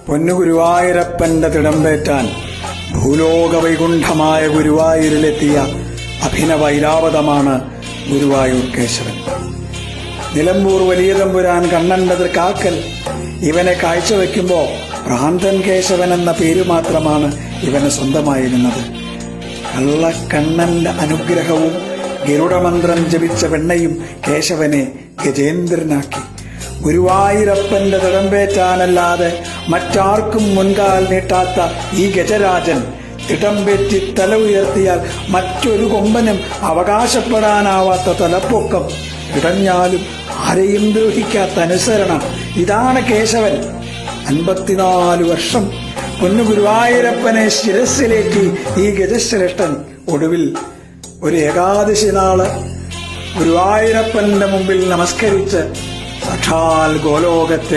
പൊന്നുഗുരുവായൂരപ്പന്റെ തിടമ്പേറ്റാൻ ഭൂലോക വൈകുണ്ഠമായ ഗുരുവായൂരിലെത്തിയ അഭിനവൈരാവതമാണ് ഗുരുവായൂർ കേശവൻ. നിലമ്പൂർ വലിയ തമ്പുരാൻ കണ്ണന്റെ തൃക്കാക്കൽ ഇവനെ കാഴ്ചവെക്കുമ്പോ ഭ്രാന്തൻ കേശവൻ എന്ന പേര് മാത്രമാണ് ഇവന് സ്വന്തമായിരുന്നത്. കള്ളക്കണ്ണന്റെ അനുഗ്രഹവും ഗരുഡമന്ത്രം ജപിച്ച വെണ്ണയും കേശവനെ ഗജേന്ദ്രനാക്കി. ഗുരുവായൂരപ്പന്റെ തിടമ്പേറ്റാനല്ലാതെ മറ്റാർക്കും മുൻകാൽ നീട്ടാത്ത ഈ ഗജരാജൻ തിടമ്പേറ്റി തല ഉയർത്തിയാൽ മറ്റൊരു കൊമ്പനും അവകാശപ്പെടാനാവാത്ത തലപ്പൊക്കം, ഇടഞ്ഞാലും ആരെയും ദ്രോഹിക്കാത്ത അനുസരണം, ഇതാണ് കേശവൻ. 54 വർഷം പൊന്നു ഗുരുവായൂരപ്പനെ ശിരസ്സിലേറ്റി ഈ ഗജശ്രേഷ്ഠൻ ഒടുവിൽ ഒരു ഏകാദശി നാള് ഗുരുവായൂരപ്പന്റെ മുമ്പിൽ നമസ്കരിച്ച് സാക്ഷാൽ ഗോലോകത്തെ